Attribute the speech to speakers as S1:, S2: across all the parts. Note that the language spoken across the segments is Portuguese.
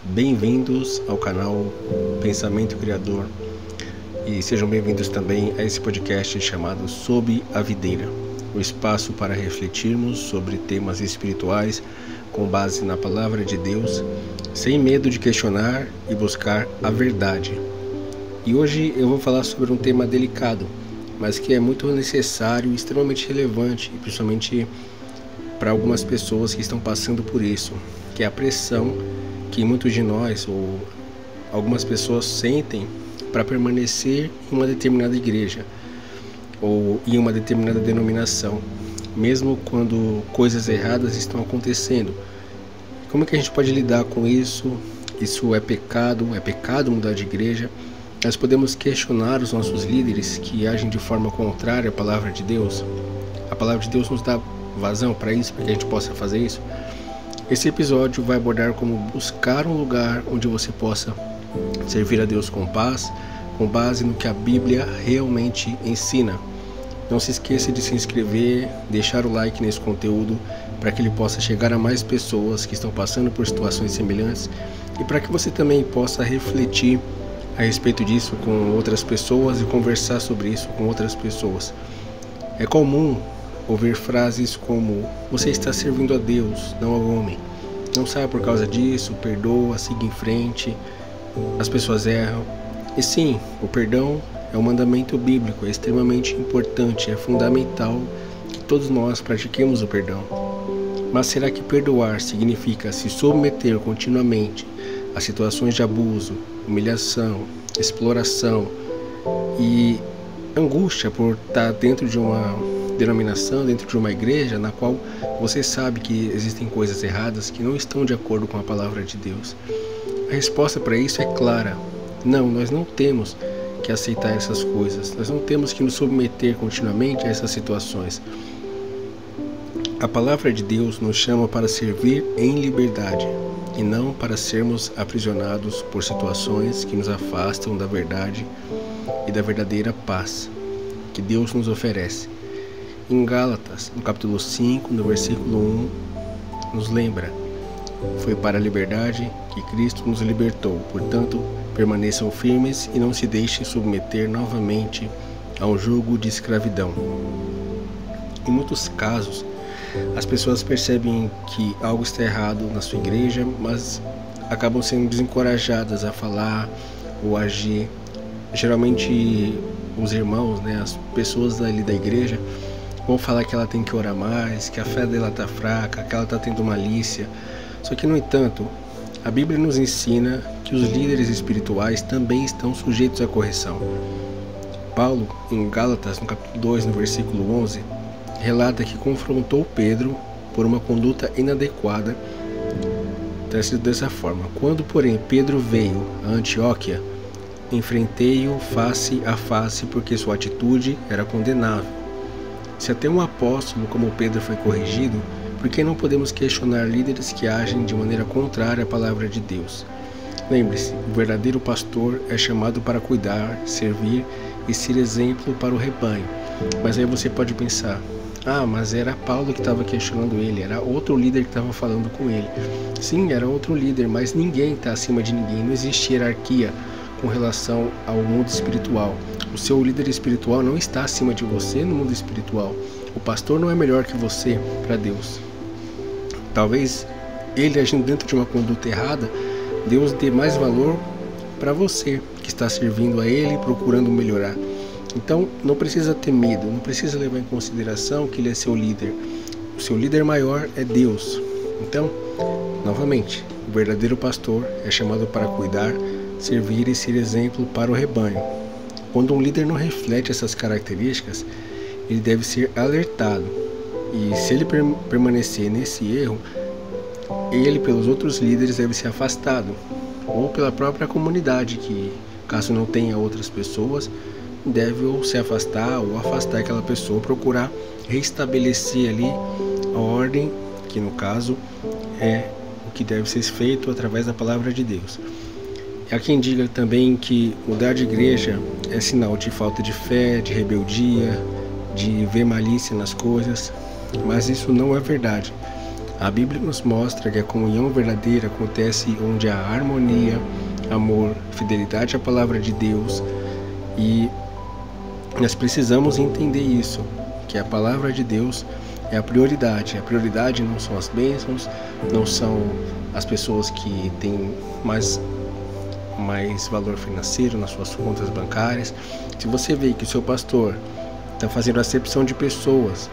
S1: Bem-vindos ao canal Pensamento Criador e sejam bem-vindos também a esse podcast chamado Sob a Videira, o espaço para refletirmos sobre temas espirituais com base na Palavra de Deus, sem medo de questionar e buscar a verdade. E hoje eu vou falar sobre um tema delicado, mas que é muito necessário e extremamente relevante, principalmente para algumas pessoas que estão passando por isso, que é a pressão que muitos de nós ou algumas pessoas sentem para permanecer em uma determinada igreja ou em uma determinada denominação, mesmo quando coisas erradas estão acontecendo. Como é que a gente pode lidar com isso? Isso é pecado mudar de igreja? Nós podemos questionar os nossos líderes que agem de forma contrária à palavra de Deus? A palavra de Deus nos dá vazão para isso, para que a gente possa fazer isso? Esse episódio vai abordar como buscar um lugar onde você possa servir a Deus com paz, com base no que a Bíblia realmente ensina. Não se esqueça de se inscrever, deixar o like nesse conteúdo para que ele possa chegar a mais pessoas que estão passando por situações semelhantes e para que você também possa refletir a respeito disso com outras pessoas e conversar sobre isso com outras pessoas. É comum ouvir frases como: você está servindo a Deus, não ao homem. Não saia por causa disso, perdoa, siga em frente. As pessoas erram. E sim, o perdão é um mandamento bíblico, é extremamente importante, é fundamental que todos nós pratiquemos o perdão. Mas será que perdoar significa se submeter continuamente a situações de abuso, humilhação, exploração e angústia por estar dentro de uma denominação, dentro de uma igreja na qual você sabe que existem coisas erradas que não estão de acordo com a palavra de Deus? A resposta para isso é clara: não, nós não temos que aceitar essas coisas, nós não temos que nos submeter continuamente a essas situações. A palavra de Deus nos chama para servir em liberdade e não para sermos aprisionados por situações que nos afastam da verdade e da verdadeira paz que Deus nos oferece. Em Gálatas, no capítulo 5, no versículo 1, nos lembra: foi para a liberdade que Cristo nos libertou, portanto, permaneçam firmes e não se deixem submeter novamente a um jugo de escravidão. Em muitos casos, as pessoas percebem que algo está errado na sua igreja, mas acabam sendo desencorajadas a falar ou agir. Geralmente, os irmãos, as pessoas ali da igreja, vão falar que ela tem que orar mais, que a fé dela está fraca, que ela está tendo malícia. Só que, no entanto, a Bíblia nos ensina que os líderes espirituais também estão sujeitos à correção. Paulo, em Gálatas, no capítulo 2, no versículo 11, relata que confrontou Pedro por uma conduta inadequada. Está escrito dessa forma: quando, porém, Pedro veio a Antioquia, enfrentei-o face a face, porque sua atitude era condenável. Se até um apóstolo como Pedro foi corrigido, por que não podemos questionar líderes que agem de maneira contrária à palavra de Deus? Lembre-se, o verdadeiro pastor é chamado para cuidar, servir e ser exemplo para o rebanho. Mas aí você pode pensar: mas era Paulo que estava questionando ele, era outro líder que estava falando com ele. Sim, era outro líder, mas ninguém está acima de ninguém, não existe hierarquia com relação ao mundo espiritual. O seu líder espiritual não está acima de você no mundo espiritual. O pastor não é melhor que você para Deus. Talvez ele agindo dentro de uma conduta errada, Deus dê mais valor para você que está servindo a ele, procurando melhorar. Então não precisa ter medo, não precisa levar em consideração que ele é seu líder. O seu líder maior é Deus. Então, novamente, o verdadeiro pastor é chamado para cuidar, servir e ser exemplo para o rebanho. Quando um líder não reflete essas características, ele deve ser alertado. E se ele permanecer nesse erro, ele pelos outros líderes deve ser afastado, ou pela própria comunidade, que caso não tenha outras pessoas, deve ou se afastar ou afastar aquela pessoa, procurar restabelecer ali a ordem, que no caso é o que deve ser feito através da palavra de Deus. Há quem diga também que mudar de igreja é sinal de falta de fé, de rebeldia, de ver malícia nas coisas, mas isso não é verdade. A Bíblia nos mostra que a comunhão verdadeira acontece onde há harmonia, amor, fidelidade à palavra de Deus, e nós precisamos entender isso, que a palavra de Deus é a prioridade. A prioridade não são as bênçãos, não são as pessoas que têm mais valor financeiro nas suas contas bancárias. Se você vê que o seu pastor está fazendo acepção de pessoas,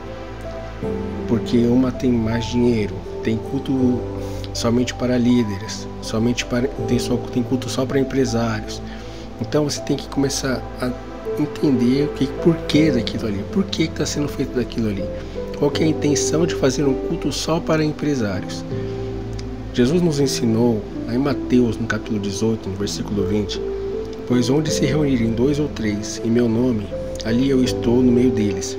S1: porque uma tem mais dinheiro, tem culto somente para líderes, tem culto só para empresários, então você tem que começar a entender o porquê daquilo ali, por que está sendo feito daquilo ali, qual que é a intenção de fazer um culto só para empresários. Jesus nos ensinou lá em Mateus, no capítulo 18, no versículo 20, pois onde se reunirem 2 ou 3 em meu nome, ali eu estou no meio deles.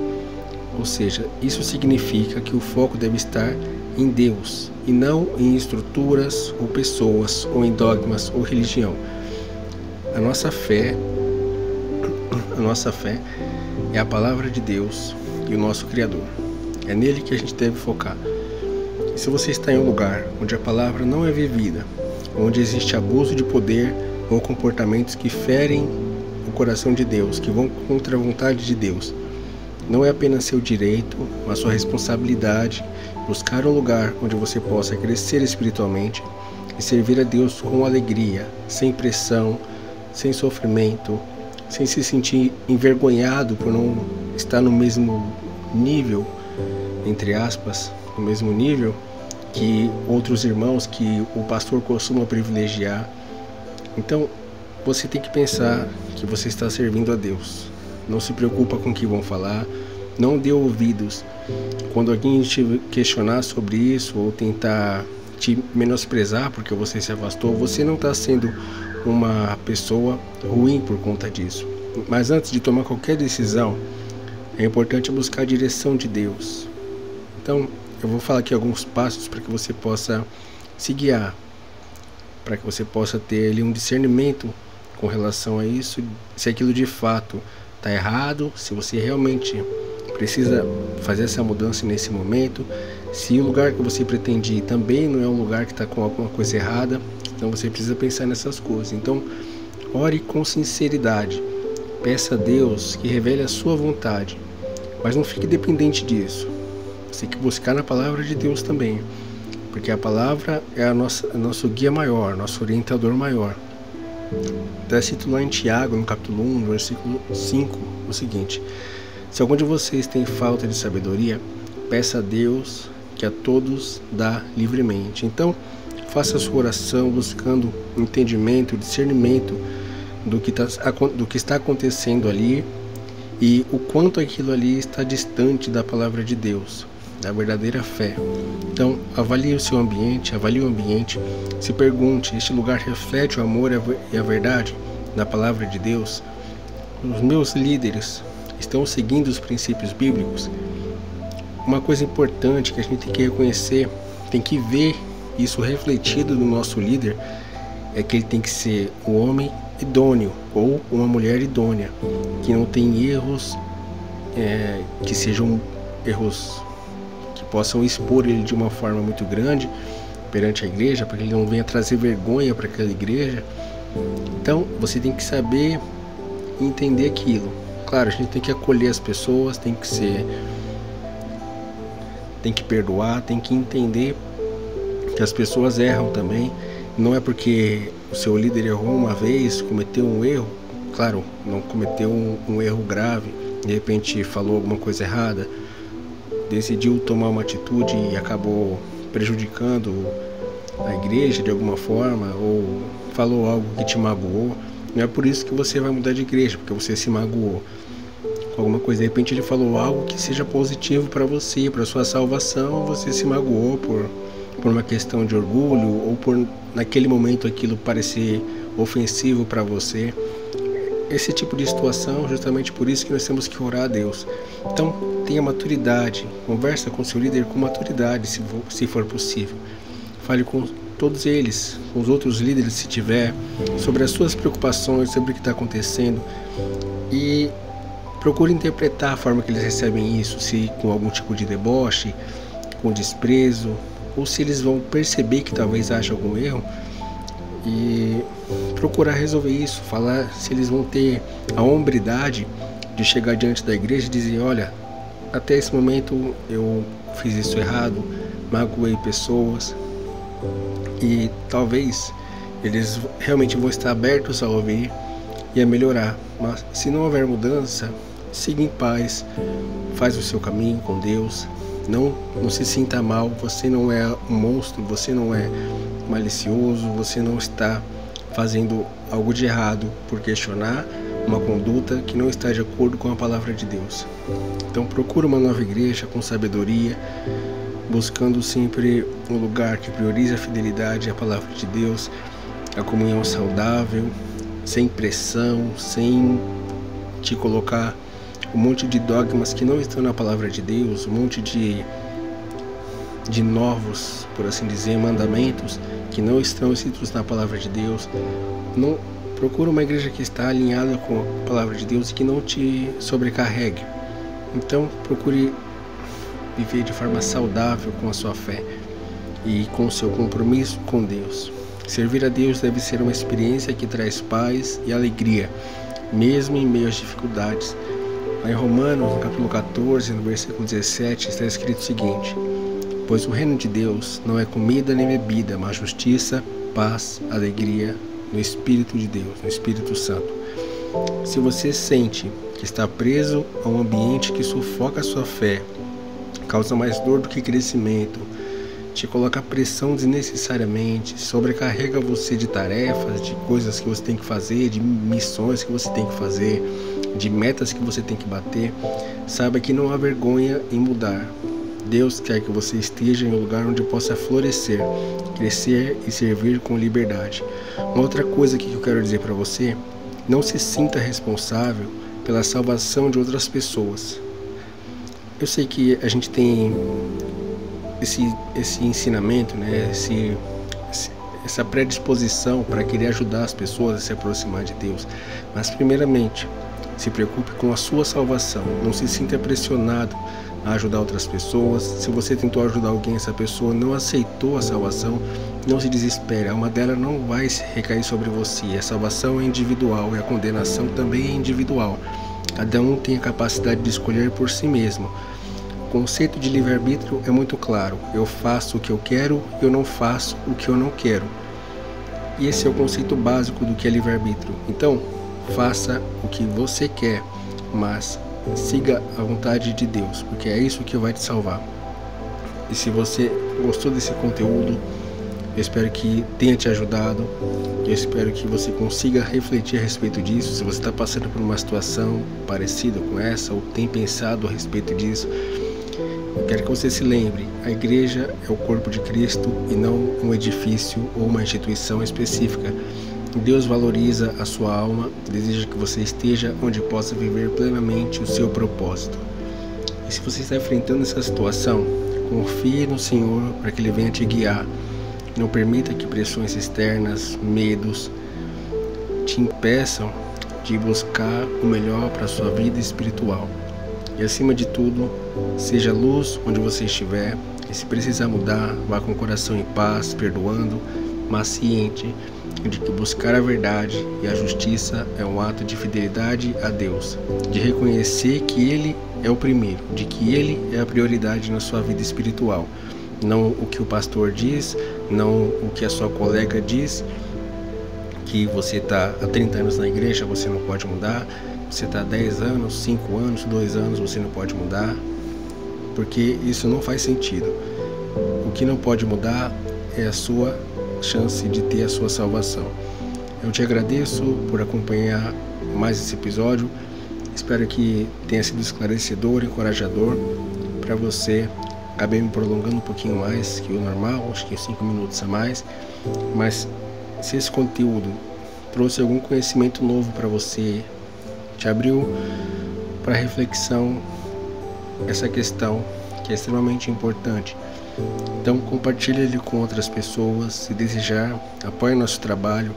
S1: Ou seja, isso significa que o foco deve estar em Deus e não em estruturas ou pessoas ou em dogmas ou religião. A nossa fé é a palavra de Deus e o nosso Criador. É nele que a gente deve focar. E se você está em um lugar onde a palavra não é vivida, onde existe abuso de poder ou comportamentos que ferem o coração de Deus, que vão contra a vontade de Deus, não é apenas seu direito, mas sua responsabilidade buscar um lugar onde você possa crescer espiritualmente e servir a Deus com alegria, sem pressão, sem sofrimento, sem se sentir envergonhado por não estar no mesmo nível, entre aspas, no mesmo nível que outros irmãos que o pastor costuma privilegiar. Então, você tem que pensar que você está servindo a Deus. Não se preocupa com o que vão falar, não dê ouvidos quando alguém te questionar sobre isso ou tentar te menosprezar porque você se afastou. Você não está sendo uma pessoa ruim por conta disso. Mas antes de tomar qualquer decisão, é importante buscar a direção de Deus. Então, eu vou falar aqui alguns passos para que você possa se guiar, para que você possa ter ali um discernimento com relação a isso, se aquilo de fato está errado, se você realmente precisa fazer essa mudança nesse momento, se o lugar que você pretende ir também não é um lugar que está com alguma coisa errada. Então você precisa pensar nessas coisas. Então, ore com sinceridade, peça a Deus que revele a sua vontade, mas não fique dependente disso. Você tem que buscar na palavra de Deus também, porque a palavra é nosso guia maior, nosso orientador maior. Está escrito lá em Tiago, no capítulo 1, versículo 5, o seguinte: se algum de vocês tem falta de sabedoria, peça a Deus, que a todos dá livremente. Então, faça a sua oração buscando entendimento, discernimento do que está acontecendo ali e o quanto aquilo ali está distante da palavra de Deus, da verdadeira fé. Então, avalie o seu ambiente, avalie o ambiente, se pergunte: este lugar reflete o amor e a verdade da palavra de Deus? Os meus líderes estão seguindo os princípios bíblicos? Uma coisa importante que a gente tem que reconhecer, tem que ver isso refletido no nosso líder, é que ele tem que ser um homem idôneo ou uma mulher idônea, que não tem erros, que sejam erros que possam expor ele de uma forma muito grande perante a igreja, para que ele não venha trazer vergonha para aquela igreja. Então você tem que saber entender aquilo. Claro, a gente tem que acolher as pessoas, tem que perdoar, tem que entender que as pessoas erram também. Não é porque o seu líder errou uma vez, cometeu um erro, claro, não cometeu um erro grave, de repente falou alguma coisa errada, decidiu tomar uma atitude e acabou prejudicando a igreja de alguma forma, ou falou algo que te magoou. Não é por isso que você vai mudar de igreja, porque você se magoou com alguma coisa. De repente ele falou algo que seja positivo para você, para sua salvação, você se magoou por uma questão de orgulho, ou por naquele momento aquilo parecer ofensivo para você. Esse tipo de situação, justamente por isso que nós temos que orar a Deus. Então, tenha maturidade, conversa com seu líder com maturidade, se for possível. Fale com todos eles, com os outros líderes, se tiver, sobre as suas preocupações, sobre o que está acontecendo, e procure interpretar a forma que eles recebem isso, se com algum tipo de deboche, com desprezo, ou se eles vão perceber que talvez haja algum erro e procurar resolver isso, falar se eles vão ter a hombridade de chegar diante da igreja e dizer: olha, até esse momento eu fiz isso errado, magoei pessoas, e talvez eles realmente vão estar abertos a ouvir e a melhorar. Mas se não houver mudança, siga em paz, faz o seu caminho com Deus, não se sinta mal, você não é um monstro, você não é malicioso, você não está fazendo algo de errado por questionar uma conduta que não está de acordo com a palavra de Deus. Então procura uma nova igreja com sabedoria, buscando sempre um lugar que priorize a fidelidade à palavra de Deus, a comunhão saudável, sem pressão, sem te colocar um monte de dogmas que não estão na palavra de Deus, um monte de novos, por assim dizer, mandamentos que não estão escritos na palavra de Deus. Não procura uma igreja que está alinhada com a palavra de Deus e que não te sobrecarregue. Então procure viver de forma saudável com a sua fé e com o seu compromisso com Deus. Servir a Deus deve ser uma experiência que traz paz e alegria, mesmo em meio às dificuldades. Lá em Romanos, no capítulo 14, no versículo 17, está escrito o seguinte: pois o reino de Deus não é comida nem bebida, mas justiça, paz, alegria no Espírito de Deus, no Espírito Santo. Se você sente que está preso a um ambiente que sufoca a sua fé, causa mais dor do que crescimento, te coloca pressão desnecessariamente, sobrecarrega você de tarefas, de coisas que você tem que fazer, de missões que você tem que fazer, de metas que você tem que bater, saiba que não há vergonha em mudar. Deus quer que você esteja em um lugar onde possa florescer, crescer e servir com liberdade. Uma outra coisa que eu quero dizer para você: não se sinta responsável pela salvação de outras pessoas. Eu sei que a gente tem esse ensinamento, né? Essa predisposição para querer ajudar as pessoas a se aproximar de Deus. Mas primeiramente, se preocupe com a sua salvação. Não se sinta pressionado a ajudar outras pessoas. Se você tentou ajudar alguém, essa pessoa não aceitou a salvação, não se desespere. A alma dela não vai recair sobre você. A salvação é individual e a condenação também é individual. Cada um tem a capacidade de escolher por si mesmo. O conceito de livre-arbítrio é muito claro. Eu faço o que eu quero, eu não faço o que eu não quero. E esse é o conceito básico do que é livre-arbítrio. Então, faça o que você quer, mas siga a vontade de Deus, porque é isso que vai te salvar. E se você gostou desse conteúdo, eu espero que tenha te ajudado. Eu espero que você consiga refletir a respeito disso. Se você está passando por uma situação parecida com essa, ou tem pensado a respeito disso, eu quero que você se lembre: a igreja é o corpo de Cristo e não um edifício ou uma instituição específica. Deus valoriza a sua alma, deseja que você esteja onde possa viver plenamente o seu propósito. E se você está enfrentando essa situação, confie no Senhor para que Ele venha te guiar. Não permita que pressões externas, medos, te impeçam de buscar o melhor para a sua vida espiritual. E acima de tudo, seja luz onde você estiver. E se precisar mudar, vá com o coração em paz, perdoando, mas ciente de que buscar a verdade e a justiça é um ato de fidelidade a Deus, de reconhecer que Ele é o primeiro, de que Ele é a prioridade na sua vida espiritual. Não o que o pastor diz, não o que a sua colega diz, que você está há 30 anos na igreja, você não pode mudar, você está há 10 anos, 5 anos, 2 anos, você não pode mudar, porque isso não faz sentido. O que não pode mudar é a sua chance de ter a sua salvação. Eu te agradeço por acompanhar mais esse episódio. Espero que tenha sido esclarecedor, encorajador para você. Acabei me prolongando um pouquinho mais que o normal, acho que 5 minutos a mais, mas se esse conteúdo trouxe algum conhecimento novo para você, te abriu para reflexão essa questão que é extremamente importante, então compartilhe ele com outras pessoas. Se desejar, apoie nosso trabalho.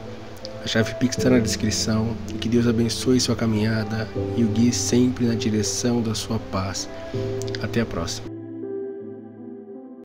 S1: A chave Pix está na descrição. E que Deus abençoe sua caminhada e o guie sempre na direção da sua paz. Até a próxima.